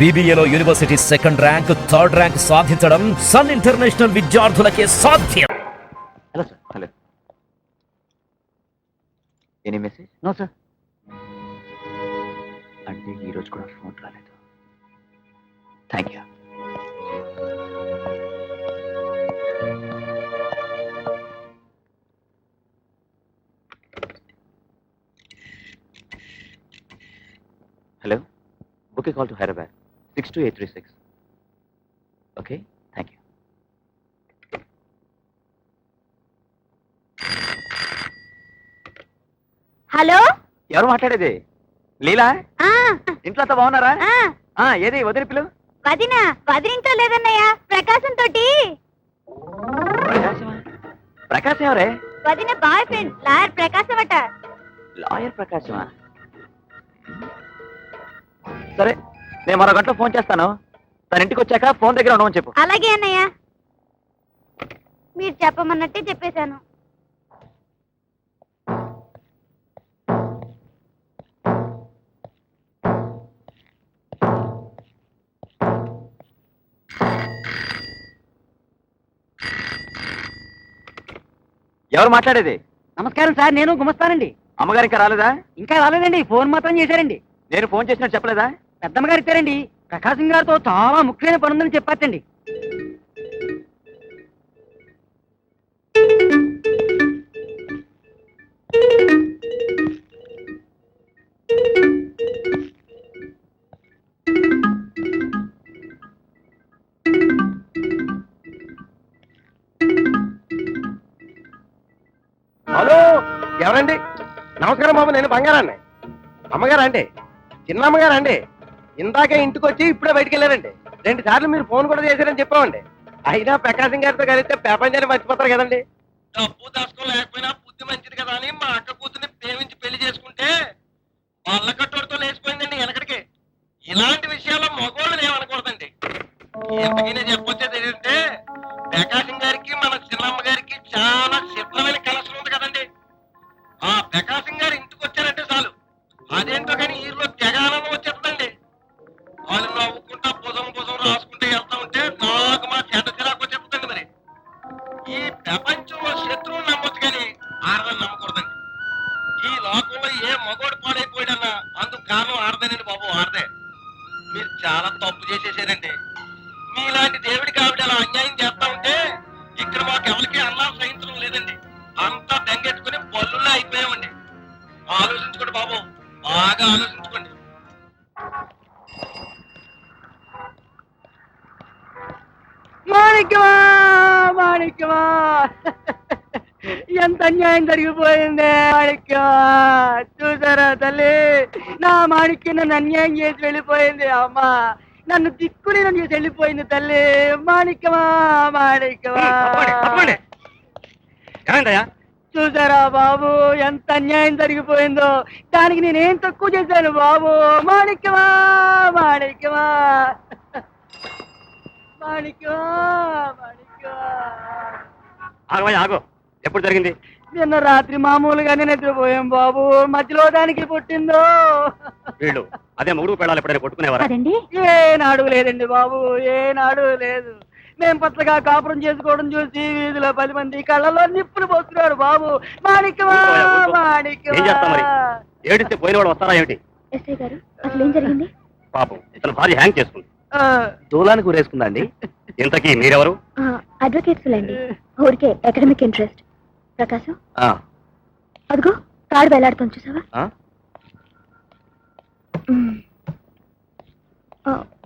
బీబీఏలో university second rank, third rank సాధించడం Sun International విద్యార్థులకే సాధ్యం. Hello sir. Hello. Any message? No sir. అంటే ఈరోజు కూడా ఫోన్ రాలేదు. Thank you. Hello. Book a call to Hyderabad 62836. Okay, thank you. Hello, ఎవరు మాట్లాడేది? లీలా? ఇంట్లో అంతా బాగున్నారా? ఏది వదిలి పిలు? వదిలింట్లో లేదన్నయ్య, ప్రకాశం తోటి. ప్రకాశం ఎవరే? వదిన బాయ్ ఫ్రెండ్ లాయర్ ప్రకాశం అట. లాయర్ ప్రకాశమా? సరే, నేను మరో గంటలో ఫోన్ చేస్తాను. తన ఇంటికి వచ్చాక ఫోన్ దగ్గర ఉండమని చెప్పు. అలాగే అన్నయ్య, మీరు చెప్పమన్నట్టే చెప్పేశాను. ఎవరు మాట్లాడేది? నమస్కారం సార్, నేను గుమస్తానండి. అమ్మగారు ఇంకా రాలేదా? ఇంకా రాలేదండి, ఫోన్ మాత్రం చేశారండి. నేను ఫోన్ చేసినట్టు చెప్పలేదా? పెద్దమ్మ గారు ఇచ్చారండి, ప్రకాశం గారితో చాలా ముఖ్యమైన పని ఉందని చెప్పారండి. హలో, ఎవరండి? నమస్కారం బాబు, నేను బంగారాన్ని. అమ్మగారా అండి? చిన్నమ్మగారా అండి? ఇందాకే ఇంటికి వచ్చి ఇప్పుడే బయటికి వెళ్ళారండి. 2 సార్లు మీరు ఫోన్ కూడా చేశారని చెప్పామండి. అయినా ప్రకాశం గారితో కలిస్తే ప్రపంచాన్ని మర్చిపోతారు కదండి. డబ్బు దాచుకోలేకపోయినా బుద్ధి మంచిది కదా అని మా అక్క కూతుర్ని ప్రేమించి పెళ్లి చేసుకుంటే వాళ్ళ కట్టోడితో లేచిపోయిందండి వెనకడికి. ఇలాంటి విషయాల్లో మగోళ్ళు ఏమనకూడదండి. ఎంతకైనా చెప్పొచ్చేది ఏంటంటే ప్రకాశం గారికి మన చిన్నమ్మ గారికి చాలా చిత్రమైన కలెక్షన్ ఉంది కదండి. ఆ ప్రకాశం గారు ఇంటికి వచ్చారంటే చాలు, అదేంటో కానీ ఈరోజు తెగాలను వచ్చేస్తుందండి. వాళ్ళు నవ్వుకుంటా భుజం రాసుకుంటూ వెళ్తా ఉంటే నాకు మా చెడ్డ చిరాకు వచ్చేస్తుందండి. మరి ఈ ప్రపంచంలో శత్రువుని నమ్మొచ్చు కానీ ఆడదని నమ్మకూడదండి. ఈ లోకంలో ఏ మగోడు పాడైపోయాడన్నా అందుకు కారణం ఆడదేనండి బాబు, ఆడదే. మీరు చాలా తప్పు చేసేసారండి. మీలాంటి దేవుడికి ఆవిడ అలా అన్యాయం చేస్తా ఉంటే ఇక్కడ మాకు ఎవరికి అన్నా సహించడం లేదండి. అంతా బెంగెట్టుకుని పళ్ళుల్లో అయిపోయామండి. ఆలోచించుకోండి బాబు, బాగా ఆలోచించుకోండి. మాణిక్యమా, మాణిక్యమా, ఎంత అన్యాయం జరిగిపోయింది మాణిక్యమా. చూసారా తల్లి, నా మాణిక్యం నన్ను అన్యాయం చేసి వెళ్ళిపోయింది. అమ్మా, నన్ను దిక్కుని నన్ను చేసి వెళ్ళిపోయింది తల్లి. మాణిక్యమా, మాణిక్యమా. చూసారా బాబు, ఎంత అన్యాయం జరిగిపోయిందో. దానికి నేనేం తక్కువ చేశాను బాబు. మాణిక్యమా, మాణిక్యమా, మాణిక్యమా, మాణిక్యమా. ఆగమయ్య, ఆగో. ఎప్పుడు జరిగింది? నిన్న రాత్రి మామూలుగానే నిద్రపోయాం బాబు. మధ్యలో దానికి పుట్టిందో. వీళ్ళు అదే మూడు పెళ్ళాలు ఎప్పుడైనా కొట్టుకునేవారా? ఏనాడు లేదండి బాబు, ఏనాడు లేదు. మేం పచ్చగా కాపురం చేసుకోవడం చూసి వీధిలో 10 మంది కళ్ళలో నిప్పులు పోస్తున్నాడు బాబు. మాణిక్యమా, మాణిక్యమా. ఏం చేస్తాం మరి? ఏడిస్తే పోయిన వాడు వస్తారా ఏమిటి? ఎస్ఐ గారు, అసలు ఏం జరిగింది? పాపం, ఇతను భార్య హ్యాంగ్ చేసుకుంది. దూలానికి ఊరేసుకుందా అండి? ఇంతకీ మీరెవరు? అడ్వకేట్స్ లేండి, ఊరికే అకాడమిక్ ఇంట్రెస్ట్. ప్రకాశం, ఆ, అదిగో తాడు వేలాడుతుంది చూసావా? ఆ?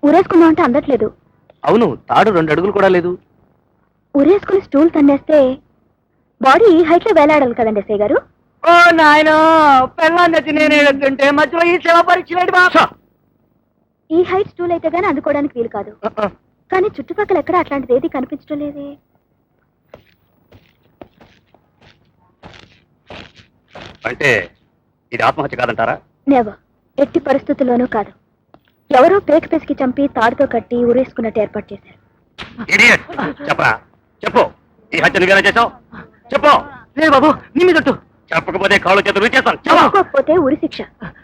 ఊరేసుకుందాం అంటే అందట్లేదు. అవును, తాడు 2 అడుగులు కూడా లేదు. ఊరేసుకుని స్టూల్ తన్నేస్తే బాడీ ఈ హైట్ లో వేలాడాలి కదండి ఎస్ఐ గారు. ఓ నాయన, పెళ్ళాన్ని తెచ్చి నేను ఏడుతుంటే మధ్యలో ఈ సేవ పరీక్షలేడు బాబు. ఈ హైట్ స్టూల్ అయితే గానీ అందుకోవడానికి వీలు కాదు. కానీ చుట్టుపక్కల ఎక్కడ అట్లాంటిది ఏది కనిపించడం లేదే. అంటే ఇది ఆత్మహత్య కాదంటారా? నెవర్, ఎట్టి పరిస్థితుల్లోనూ కాదు. ఎవరో పేక పెసికి చంపి తాడుతో కట్టి ఊరేసుకున్నట్టు ఏర్పాటు చేశారు. ఇడియట్! చెప్పరా, చెప్పు. ఈ హత్య నువ్వేలా చేసావు? చెప్పు. లేదు బాబు, నీ మీద చెప్పకపోతే కాళ్ళు చేతులు విరిచేస్తాను. చెప్పకపోతే ఉరి శిక్ష.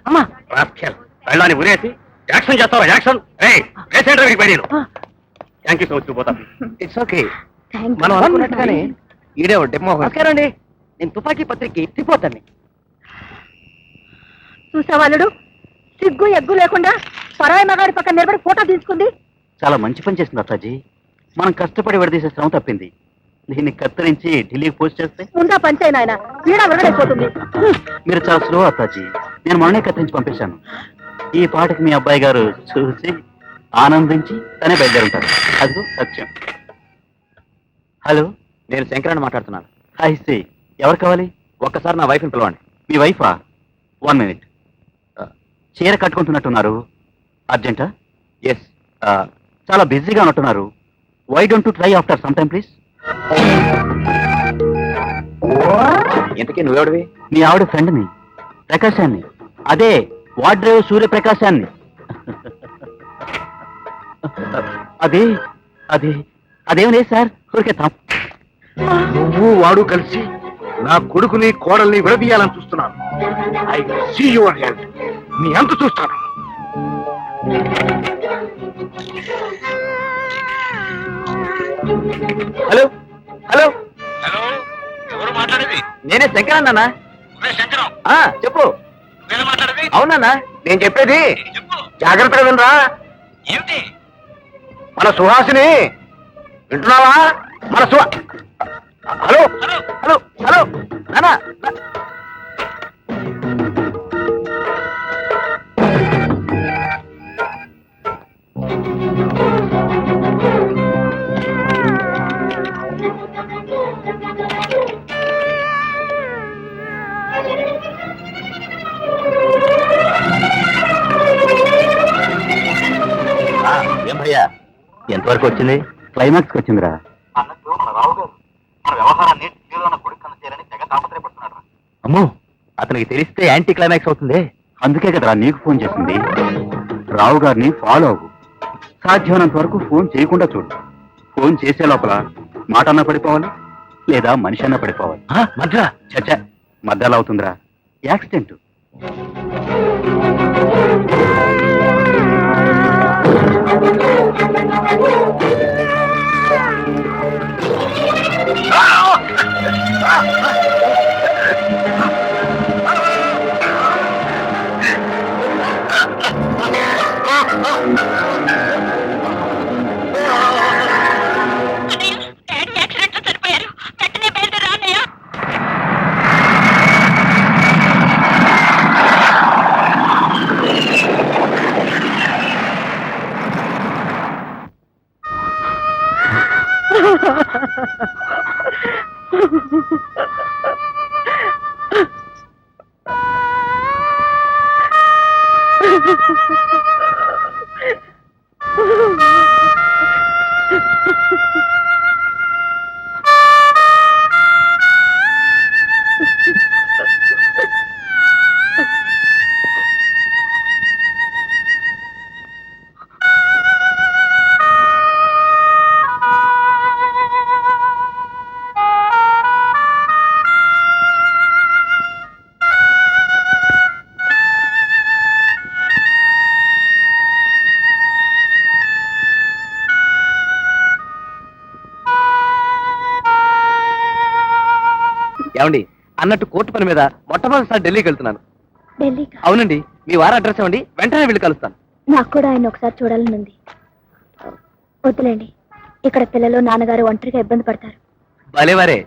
అమ్మా, వెళ్ళాని ఉరేసి యాక్షన్ చేస్తావా action thank you so much పోతా ఇట్స్ ఓకే మనం అనుకున్నట్టుగానే ఈడే డెమో నమస్కారం అండి నేను తుపాకీ పత్రిక ఎత్తిపోతాను చూసావాళ్ళుడు సిగ్గు ఎగ్గు లేకుండా పరాయి మగాడి పక్కన నిలబడి ఫోటో తీసుకుంది. చాలా మంచి పని చేస్తుంది అత్తాజీ మనం కష్టపడి విడదీసే శ్రమ తప్పింది దీన్ని కత్తిరించి ఢిల్లీకి పోస్ట్ చేస్తే ముందా పంచైన ఆయన వీడ విరగడైపోతుంది. మీరు చాలా స్లో అత్తాజీ నేను మొన్నే కత్తిరించి పంపించాను ఈ పాటకి మీ అబ్బాయి గారు చూసి ఆనందించి తనే బయలుదేరుంటారు అది సత్యం. హలో నేను శంకరాన్ని మాట్లాడుతున్నాను. హాయ్ సి ఎవరు కావాలి? ఒక్కసారి నా వైఫ్ని పిలవండి. మీ వైఫా? 1 minute. చీర కట్టుకుంటున్నట్టున్నారు అర్జెంటా? ఎస్ చాలా బిజీగా ఉన్నట్టున్నారు. Why don't try after some time please. ఇంతకీ నువ్వెవడివి? మీ ఆవిడ ఫ్రెండ్ని ప్రకాశాన్ని. అదే వాడ్రేవ్ సూర్యప్రకాశాన్ని. అదే అదే అదేం లేదు సార్ ఊరికే నువ్వు వాడు కలిసి నా కొడుకుని కోడల్ని విడదీయాలని చూస్తున్నాను. I see your health. నీ అంత చూస్తాను. హలో హలో హలో, ఎవరు మాట్లాడేది? నేనే శంకరాన్న. శంకరం, చెప్పు. నేను మాట్లాడేది? అవునన్నా నేను చెప్పేది చెప్పు. జాగ్రత్తగా వినరా. ఏమిటి? మన సుహాసిని వింటున్నావా? మన హలో హలో, హలో హలో నానా ఏం భయ్యా ఎంతవరకు వచ్చింది? క్లైమాక్స్కి వచ్చిందిరా. అన్నట్టు మన రావు గారు మన వ్యవహారాన్ని టీవీలో ఉన్న కొడుకు కన్నా చేయాలని తెగ తాపత్రయపడుతున్నాడు. అమ్మో అతనికి తెలిస్తే యాంటీ క్లైమాక్స్ అవుతుంది. అందుకే కదరా నీకు ఫోన్ చేసింది. రావు గారిని ఫాలో అవ్వు. సాధ్యమైనంత వరకు ఫోన్ చేయకుండా చూడు. ఫోన్ చేసే లోపల మాట అన్నా పడిపోవాలి లేదా మనిషి అన్నా పడిపోవాలి. మధ్య చచ్చ మధ్యలో అవుతుందిరా యాక్సిడెంట్. ఏమండి అన్నట్టు కోర్టు పని మీద మొట్టమొదటిసారి ఢిల్లీకి వెళ్తున్నాను. ఢిల్లీకా? అవునండి. మీ వారి అడ్రస్ ఇవ్వండి, వెంటనే వెళ్ళి కలుస్తాను. నాకు కూడా ఆయన ఒకసారి చూడాలని ఉంది. వద్దులేండి, ఇక్కడ పిల్లలు నాన్నగారు ఒంటరిగా ఇబ్బంది పడతారు. భలేవారే.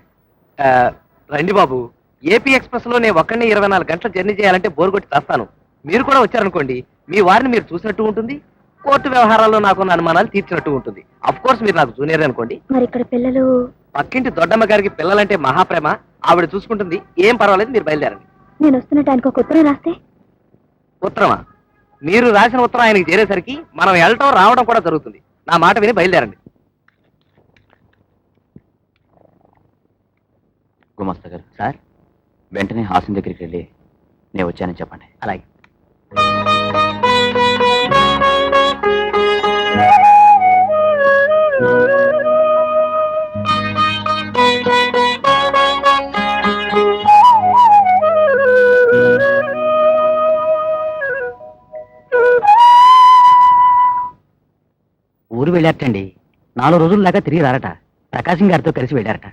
రండి బాబు. ఏపీ ఎక్స్ప్రెస్ లో నేను ఒక్కడిని 24 గంటలు జర్నీ చేయాలంటే బోరు కొట్టి చేస్తాను. మీరు కూడా వచ్చారనుకోండి, మీ వారిని మీరు చూసినట్టు ఉంటుంది, కోర్టు వ్యవహారాల్లో నాకున్న అనుమానాలు తీర్చినట్టు ఉంటుంది. అఫ్ కోర్స్ మీరు నాకు జూనియర్ అనుకోండి. మరి ఇక్కడ పిల్లలు? పక్కింటి దొడ్డమ్మ గారికి పిల్లలంటే మహాప్రేమ, ఆవిడ చూసుకుంటుంది. ఏం పర్వాలేదు, మీరు బయలుదేరండి. నేను వస్తున్నట్టు ఆయనకు ఒక ఉత్తరం రాస్తే? ఉత్తరమా? మీరు రాసిన ఉత్తరం ఆయనకి చేరేసరికి మనం వెళ్ళటం రావడం కూడా జరుగుతుంది. నా మాట విని బయలుదేరండి. గుమస్తా గారు సార్, వెంటనే హాసన్ దగ్గరికి వెళ్ళి నేను వచ్చానని చెప్పండి. అలాగే. ఊరు వెళ్ళారటండి. 4 రోజుల దాకా తిరిగి రారట. ప్రకాశం గారితో కలిసి వెళ్ళారట.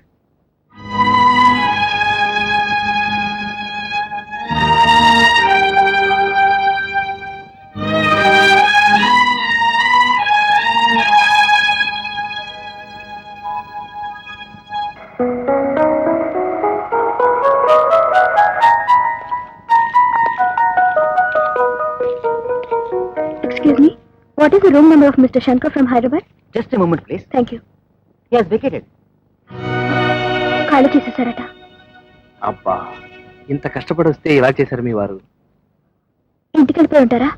Excuse me, what is the room number of Mr. Shankar from Hyderabad? Just a moment please. Thank you. He has vacated. ఖాళీ చేసేసారట. అబ్బా, ఇంత కష్టపడి వస్తే ఇలా చేశారు మీ వారు. ఇంటికి వెళ్ళిపోయి ఉంటారా?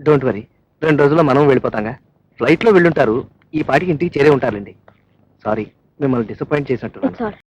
డోంట్ వరీ, 2 రోజుల్లో మనం వెళ్ళిపోతాంగా. ఫ్లైట్ లో వెళ్ళుంటారు, ఈ పాటికి ఇంటికి చేరే ఉంటారులేండి. సారీ, మిమ్మల్ని డిసప్పాయింట్ చేసినట్టు. It's all right.